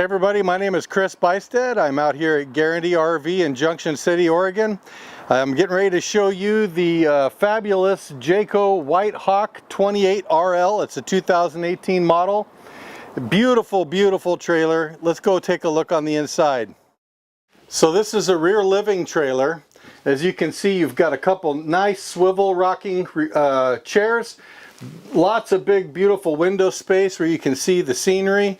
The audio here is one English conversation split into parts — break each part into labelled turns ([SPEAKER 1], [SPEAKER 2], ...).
[SPEAKER 1] Hey everybody, my name is Chris Bystead. I'm out here at Guarantee RV in Junction City, Oregon. I'm getting ready to show you the fabulous Jayco White Hawk 28RL. It's a 2018 model. Beautiful, beautiful trailer. Let's go take a look on the inside. So this is a rear living trailer. As you can see, you've got a couple nice swivel rocking chairs. Lots of big, beautiful window space where you can see the scenery.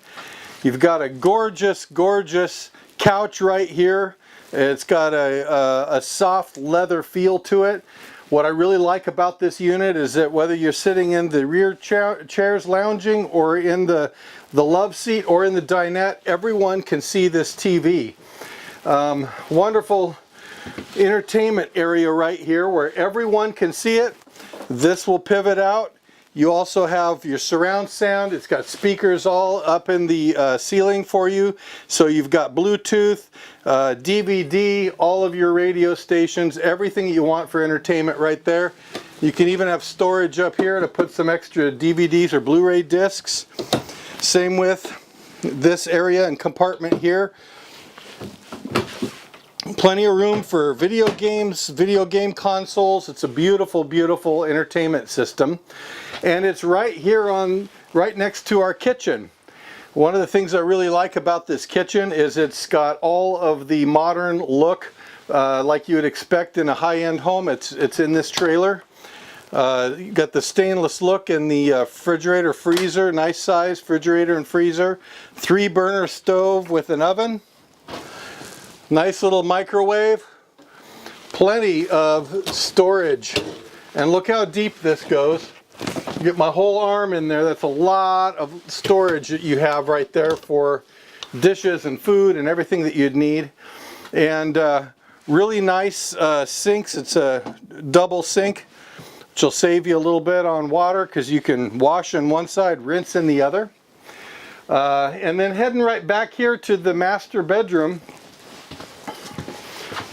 [SPEAKER 1] You've got a gorgeous, gorgeous couch right here. It's got a soft leather feel to it. What I really like about this unit is that whether you're sitting in the rear chairs lounging or in the love seat or in the dinette, everyone can see this TV. Wonderful entertainment area right here where everyone can see it. This will pivot out. You also have your surround sound. It's got speakers all up in the ceiling for you. So you've got Bluetooth, DVD, all of your radio stations, everything you want for entertainment right there. You can even have storage up here to put some extra DVDs or Blu-ray discs. Same with this area and compartment here. Plenty of room for video games, video game consoles. It's a beautiful, beautiful entertainment system. And it's right here right next to our kitchen. One of the things I really like about this kitchen is it's got all of the modern look like you would expect in a high-end home. It's in this trailer. You got the stainless look in the refrigerator, freezer, nice size refrigerator and freezer. 3-burner stove with an oven. Nice little microwave, plenty of storage, and look how deep this goes. You get my whole arm in there. That's a lot of storage that you have right there for dishes and food and everything that you'd need. And really nice sinks. It's a double sink, which will save you a little bit on water because you can wash on one side, rinse in the other. And then heading right back here to the master bedroom.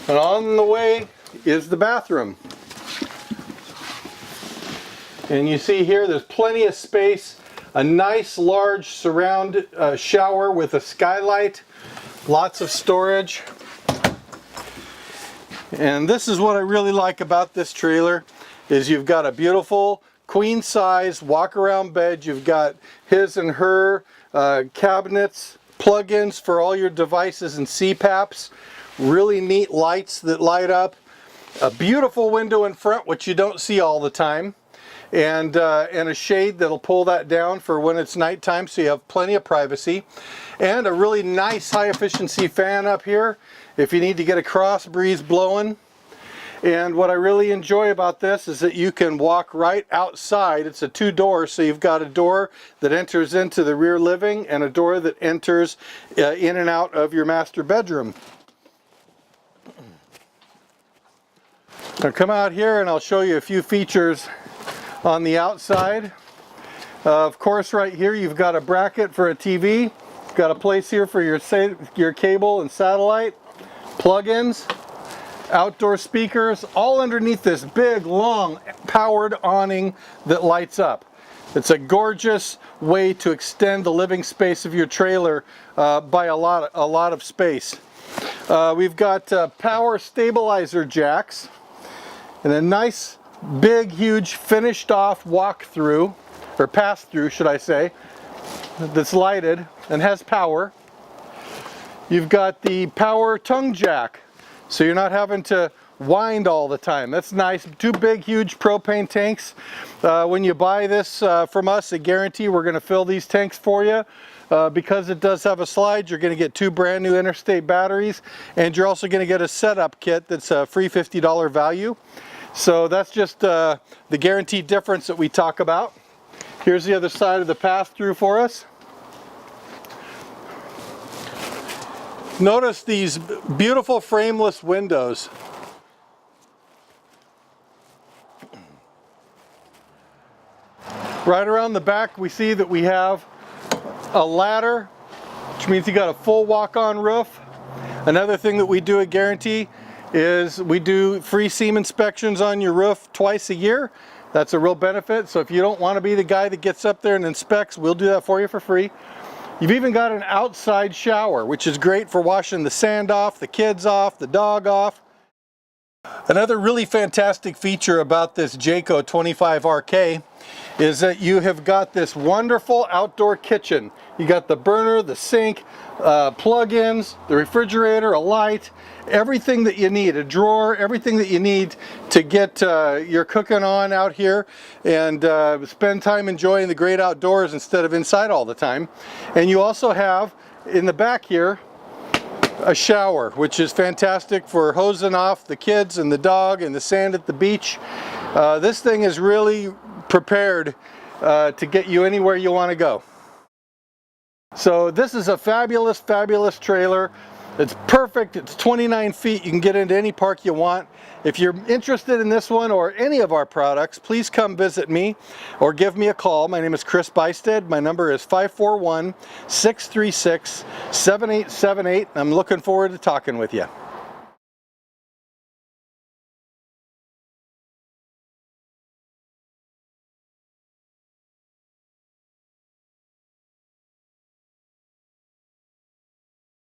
[SPEAKER 1] And on the way is the bathroom. And you see here there's plenty of space, a nice large surround shower with a skylight, lots of storage. And this is what I really like about this trailer is you've got a beautiful queen size walk around bed. You've got his and her cabinets, plug-ins for all your devices and CPAPs. Really neat lights that light up, a beautiful window in front which you don't see all the time, and a shade that'll pull that down for when it's nighttime so you have plenty of privacy, and a really nice high efficiency fan up here if you need to get a cross breeze blowing. And what I really enjoy about this is that you can walk right outside. It's a 2-door, so you've got a door that enters into the rear living and a door that enters in and out of your master bedroom. Now come out here and I'll show you a few features on the outside. Of course, right here you've got a bracket for a TV. Got a place here for your cable and satellite, plug-ins, outdoor speakers, all underneath this big, long, powered awning that lights up. It's a gorgeous way to extend the living space of your trailer by a lot of space. We've got power stabilizer jacks. And a nice, big, huge, finished off walk-through, or pass-through, should I say, that's lighted and has power. You've got the power tongue jack, so you're not having to wind all the time. That's nice. 2 big, huge propane tanks. When you buy this from us, I guarantee we're going to fill these tanks for you. Because it does have a slide, you're going to get 2 brand new interstate batteries, and you're also going to get a setup kit that's a free $50 value. So that's just the guaranteed difference that we talk about. Here's the other side of the pass-through for us. Notice these beautiful frameless windows. Right around the back we see that we have a ladder, which means you got a full walk-on roof. Another thing that we do at Guarantee is we do free seam inspections on your roof twice a year. That's a real benefit. So if you don't want to be the guy that gets up there and inspects, we'll do that for you for free. You've even got an outside shower, which is great for washing the sand off, the kids off, the dog off. Another really fantastic feature about this Jayco 25RK is that you have got this wonderful outdoor kitchen. You got the burner, the sink, plug-ins, the refrigerator, a light, everything that you need, a drawer, everything that you need to get your cooking on out here and spend time enjoying the great outdoors instead of inside all the time. And you also have in the back here a shower, which is fantastic for hosing off the kids and the dog and the sand at the beach. This thing is really prepared to get you anywhere you want to go. So this is a fabulous, fabulous trailer. It's perfect. It's 29 feet. You can get into any park you want. If you're interested in this one or any of our products, please come visit me or give me a call. My name is Chris Bysted. My number is 541-636-7878. I'm looking forward to talking with you.